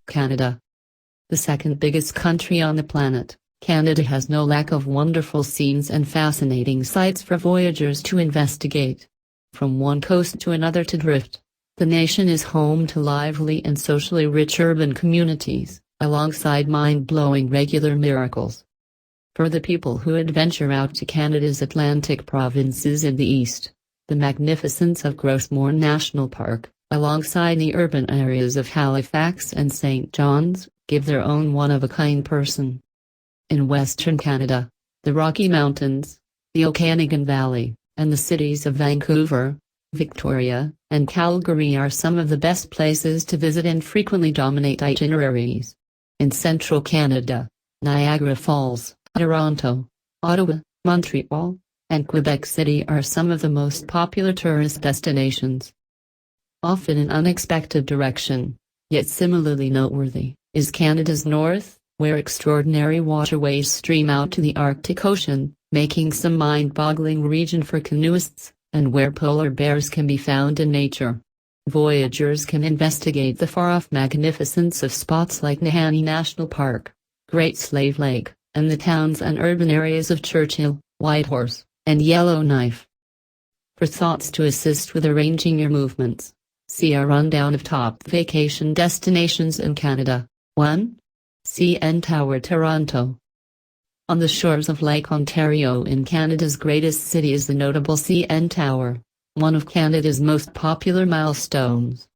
Canada. The second biggest country on the planet, Canada has no lack of wonderful scenes and fascinating sights for voyagers to investigate. From one coast to another to drift, the nation is home to lively and socially rich urban communities, alongside mind-blowing regular miracles. For the people who adventure out to Canada's Atlantic provinces in the east, the magnificence of Gros Morne National Park, alongside the urban areas of Halifax and St. John's, give their own one-of-a-kind person. In Western Canada, the Rocky Mountains, the Okanagan Valley, and the cities of Vancouver, Victoria, and Calgary are some of the best places to visit and frequently dominate itineraries. In Central Canada, Niagara Falls, Toronto, Ottawa, Montreal, and Quebec City are some of the most popular tourist destinations. Often an unexpected direction, yet similarly noteworthy, is Canada's north, where extraordinary waterways stream out to the Arctic Ocean, making some mind-boggling region for canoeists, and where polar bears can be found in nature. Voyagers can investigate the far-off magnificence of spots like Nahanni National Park, Great Slave Lake, and the towns and urban areas of Churchill, Whitehorse, and Yellowknife. For thoughts to assist with arranging your movements, see a rundown of top vacation destinations in Canada. 1. CN Tower, Toronto. On the shores of Lake Ontario in Canada's greatest city is the notable CN Tower, one of Canada's most popular milestones.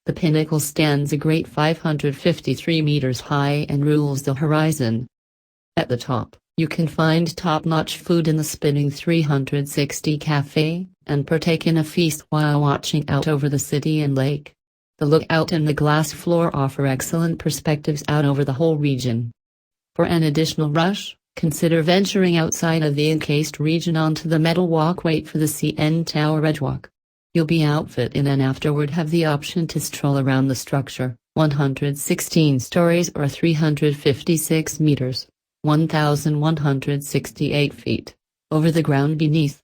The pinnacle stands a great 553 meters high and rules the horizon. At the top, you can find top-notch food in the Spinning 360 Cafe, and partake in a feast while watching out over the city and lake. The lookout and the glass floor offer excellent perspectives out over the whole region. For an additional rush, consider venturing outside of the encased region onto the metal walkway for the CN Tower Edgewalk. You'll be outfit in and afterward have the option to stroll around the structure, 116 stories or 356 meters, 1,168 feet, over the ground beneath.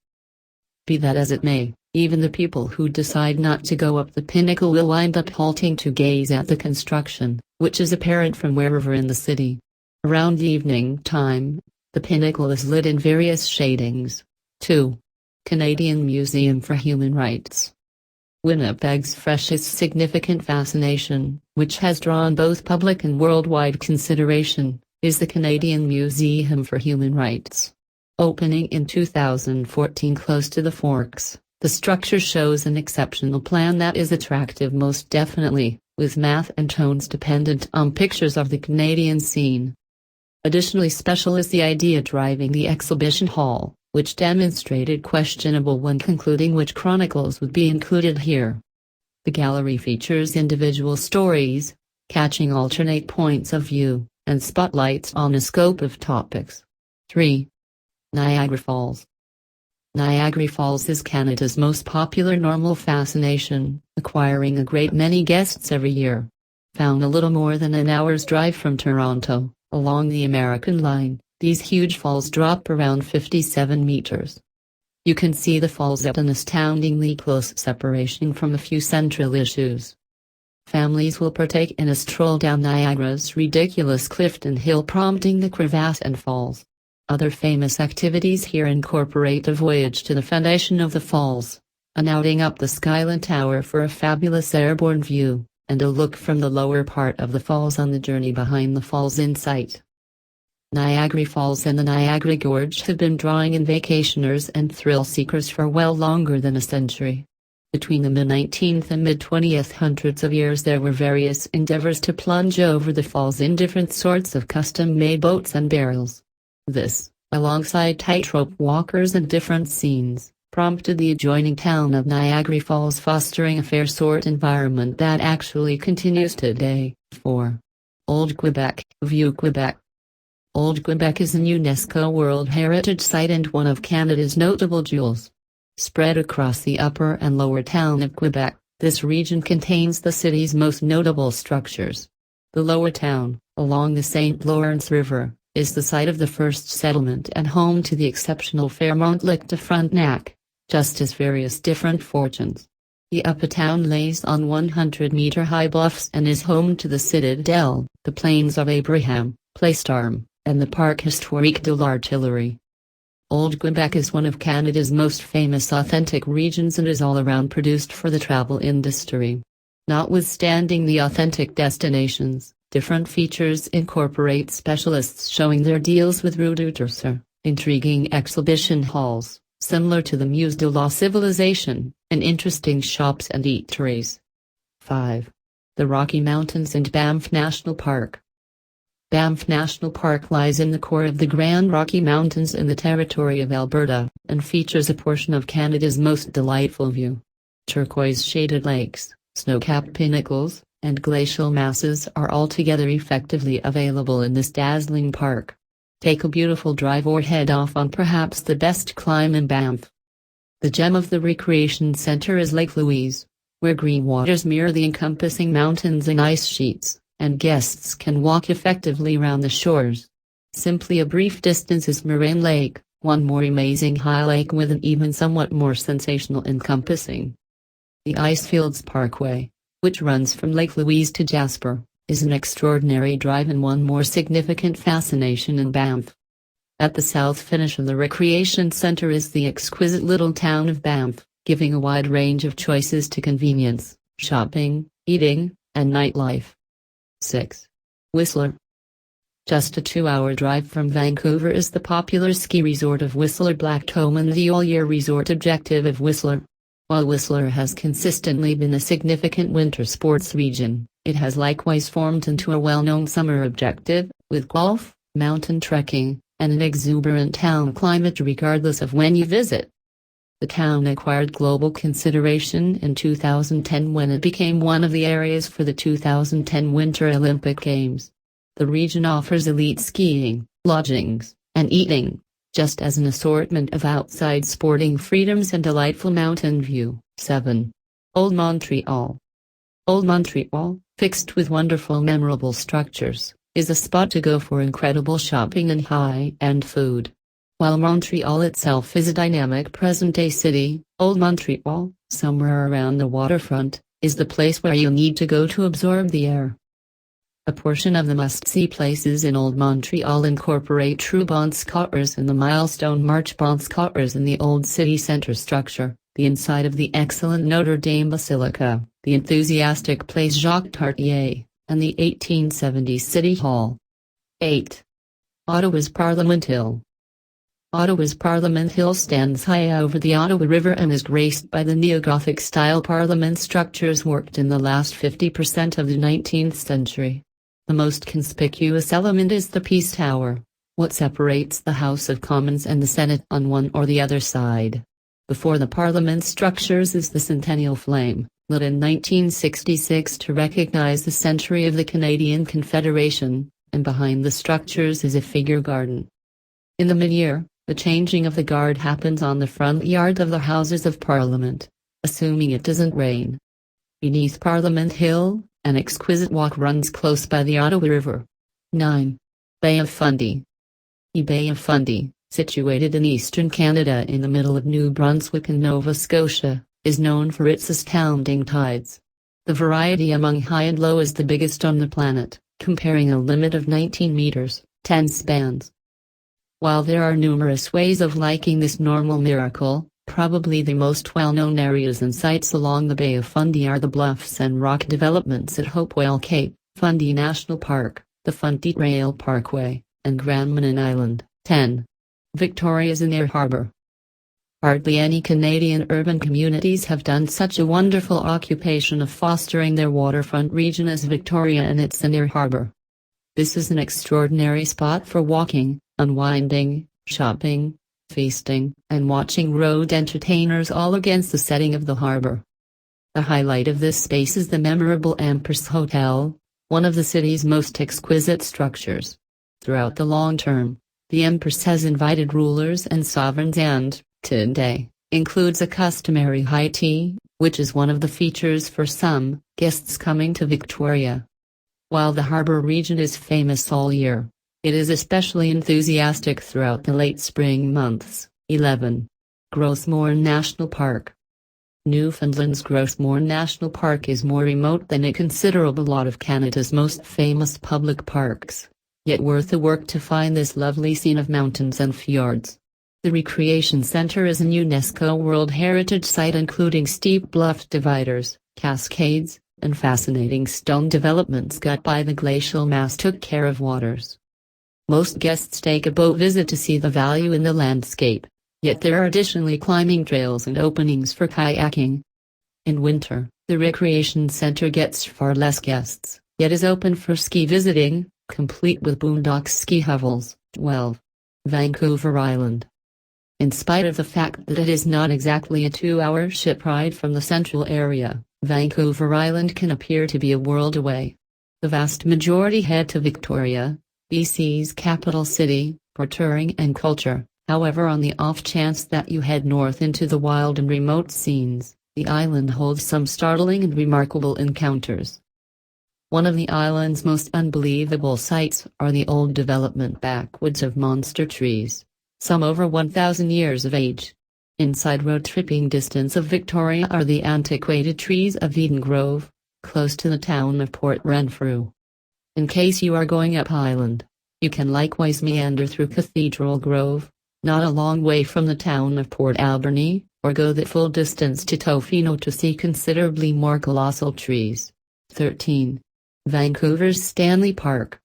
Be that as it may, even the people who decide not to go up the pinnacle will wind up halting to gaze at the construction, which is apparent from wherever in the city. Around evening time, the pinnacle is lit in various shadings. 2. Canadian Museum for Human Rights. Winnipeg's freshest significant fascination, which has drawn both public and worldwide consideration, is the Canadian Museum for Human Rights. Opening in 2014 close to the Forks, the structure shows an exceptional plan that is attractive most definitely, with math and tones dependent on pictures of the Canadian scene. Additionally special is the idea driving the exhibition hall, which demonstrated questionable when concluding which chronicles would be included here. The gallery features individual stories, catching alternate points of view, and spotlights on a scope of topics. 3. Niagara Falls. Niagara Falls is Canada's most popular normal fascination, acquiring a great many guests every year. Found a little more than an hour's drive from Toronto, along the American line, these huge falls drop around 57 meters. You can see the falls at an astoundingly close separation from a few central issues. Families will partake in a stroll down Niagara's ridiculous Clifton Hill, prompting the crevasse and falls. Other famous activities here incorporate a voyage to the foundation of the falls, an outing up the Skyline Tower for a fabulous airborne view, and a look from the lower part of the falls on the journey behind the falls in sight. Niagara Falls and the Niagara Gorge have been drawing in vacationers and thrill-seekers for well longer than a century. Between the mid-19th and mid-20th hundreds of years there were various endeavors to plunge over the falls in different sorts of custom-made boats and barrels. This, alongside tightrope walkers and different scenes, prompted the adjoining town of Niagara Falls, fostering a fair sort environment that actually continues today. 4. Old Quebec, View Quebec. Old Quebec is an UNESCO World Heritage Site and one of Canada's notable jewels. Spread across the upper and lower town of Quebec, this region contains the city's most notable structures. The lower town, along the St. Lawrence River, is the site of the first settlement and home to the exceptional Fairmont Lac de Frontenac, just as various different fortunes. The upper town lays on 100-meter-high bluffs and is home to the Citadel, the Plains of Abraham, Playstorm, and the Parc Historique de l'Artillerie. Old Quebec is one of Canada's most famous authentic regions and is all around produced for the travel industry. Notwithstanding the authentic destinations, different features incorporate specialists showing their deals with rue d'Outre, intriguing exhibition halls, similar to the Musée de la Civilisation, and interesting shops and eateries. 5. The Rocky Mountains and Banff National Park. Banff National Park lies in the core of the Grand Rocky Mountains in the territory of Alberta, and features a portion of Canada's most delightful view. Turquoise-shaded lakes, snow-capped pinnacles, and glacial masses are altogether effectively available in this dazzling park. Take a beautiful drive or head off on perhaps the best climb in Banff. The gem of the recreation center is Lake Louise, where green waters mirror the encompassing mountains and ice sheets, and guests can walk effectively round the shores. Simply a brief distance is Moraine Lake, one more amazing high lake with an even somewhat more sensational encompassing. The Icefields Parkway, which runs from Lake Louise to Jasper, is an extraordinary drive and one more significant fascination in Banff. At the south finish of the recreation center is the exquisite little town of Banff, giving a wide range of choices to convenience, shopping, eating, and nightlife. 6. Whistler. Just a 2-hour drive from Vancouver is the popular ski resort of Whistler Blackcomb and the all-year resort objective of Whistler. While Whistler has consistently been a significant winter sports region, it has likewise formed into a well-known summer objective, with golf, mountain trekking, and an exuberant town climate regardless of when you visit. The town acquired global consideration in 2010 when it became one of the areas for the 2010 Winter Olympic Games. The region offers elite skiing, lodgings, and eating, just as an assortment of outside sporting freedoms and delightful mountain view. 7. Old Montreal. Old Montreal, fixed with wonderful memorable structures, is a spot to go for incredible shopping and high-end food. While Montreal itself is a dynamic present-day city, Old Montreal, somewhere around the waterfront, is the place where you need to go to absorb the air. A portion of the must-see places in Old Montreal incorporate true Bon Scotters and the milestone March Bon Scotters in the old city center structure, the inside of the excellent Notre Dame Basilica, the enthusiastic Place Jacques Cartier, and the 1870s City Hall. 8. Ottawa's Parliament Hill. Ottawa's Parliament Hill stands high over the Ottawa River and is graced by the neo-Gothic-style parliament structures worked in the last 50% of the 19th century. The most conspicuous element is the Peace Tower, what separates the House of Commons and the Senate on one or the other side. Before the parliament structures is the Centennial Flame, lit in 1966 to recognize the century of the Canadian Confederation, and behind the structures is a figure garden. In the mid-year, the changing of the guard happens on the front yard of the Houses of Parliament, assuming it doesn't rain. Beneath Parliament Hill, an exquisite walk runs close by the Ottawa River. 9. Bay of Fundy. The Bay of Fundy, situated in eastern Canada in the middle of New Brunswick and Nova Scotia, is known for its astounding tides. The variety among high and low is the biggest on the planet, comparing a limit of 19 meters, 10 spans. While there are numerous ways of liking this normal miracle, probably the most well-known areas and sites along the Bay of Fundy are the bluffs and rock developments at Hopewell Cape, Fundy National Park, the Fundy Rail Parkway, and Grand Manan Island. 10. Victoria's Inner Harbour. Hardly any Canadian urban communities have done such a wonderful occupation of fostering their waterfront region as Victoria and its Inner Harbour. This is an extraordinary spot for walking, unwinding, shopping, feasting, and watching road entertainers all against the setting of the harbor. The highlight of this space is the memorable Empress Hotel, one of the city's most exquisite structures. Throughout the long term, the Empress has invited rulers and sovereigns and, today, includes a customary high tea, which is one of the features for some guests coming to Victoria. While the harbor region is famous all year, it is especially enthusiastic throughout the late spring months. 11. Gros Morne National Park. Newfoundland's Gros Morne National Park is more remote than a considerable lot of Canada's most famous public parks, yet worth the work to find this lovely scene of mountains and fjords. The Recreation Centre is a UNESCO World Heritage Site including steep bluff dividers, cascades, and fascinating stone developments cut by the glacial mass took care of waters. Most guests take a boat visit to see the value in the landscape, yet there are additionally climbing trails and openings for kayaking. In winter, the Recreation Centre gets far less guests, yet is open for ski visiting, complete with boondock ski hovels. 12. Vancouver Island. In spite of the fact that it is not exactly a 2-hour ship ride from the central area, Vancouver Island can appear to be a world away. The vast majority head to Victoria, BC's capital city, for touring and culture. However, on the off chance that you head north into the wild and remote scenes, the island holds some startling and remarkable encounters. One of the island's most unbelievable sights are the old development backwoods of monster trees, some over 1,000 years of age. Inside road-tripping distance of Victoria are the antiquated trees of Eden Grove, close to the town of Port Renfrew. In case you are going up island, you can likewise meander through Cathedral Grove, not a long way from the town of Port Alberni, or go the full distance to Tofino to see considerably more colossal trees. 13. Vancouver's Stanley Park.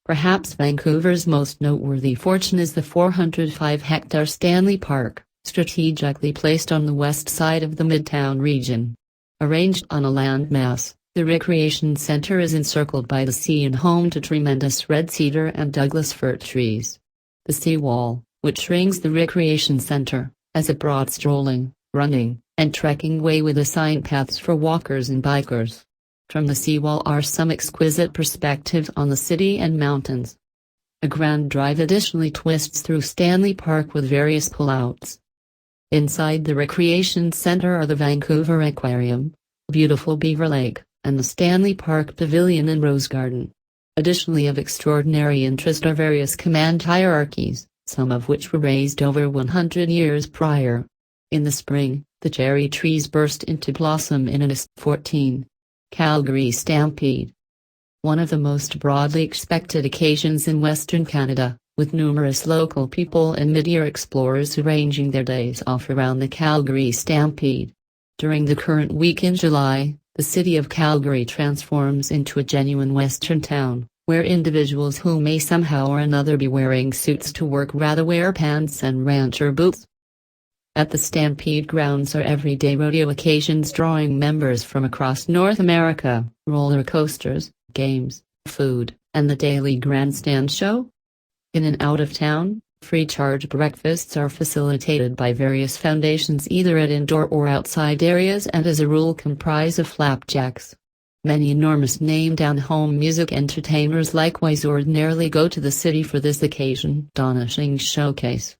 Perhaps Vancouver's most noteworthy fortune is the 405-hectare Stanley Park, strategically placed on the west side of the Midtown region. Arranged on a landmass, the Recreation Centre is encircled by the sea and home to tremendous red cedar and Douglas fir trees. The seawall, which rings the Recreation Centre, has a broad strolling, running, and trekking way with assigned paths for walkers and bikers. From the seawall are some exquisite perspectives on the city and mountains. A grand drive additionally twists through Stanley Park with various pullouts. Inside the Recreation Centre are the Vancouver Aquarium, beautiful Beaver Lake, and the Stanley Park Pavilion and Rose Garden. Additionally of extraordinary interest are various command hierarchies, some of which were raised over 100 years prior. In the spring, the cherry trees burst into blossom in an 14. Calgary Stampede. One of the most broadly expected occasions in Western Canada, with numerous local people and mid-year explorers arranging their days off around the Calgary Stampede. During the current week in July, the city of Calgary transforms into a genuine Western town, where individuals who may somehow or another be wearing suits to work rather wear pants and rancher boots. At the Stampede grounds are everyday rodeo occasions drawing members from across North America, roller coasters, games, food, and the daily grandstand show. In and out of town, free charge breakfasts are facilitated by various foundations either at indoor or outside areas and as a rule comprise of flapjacks. Many enormous name-down-home music entertainers likewise ordinarily go to the city for this occasion. Astonishing showcase.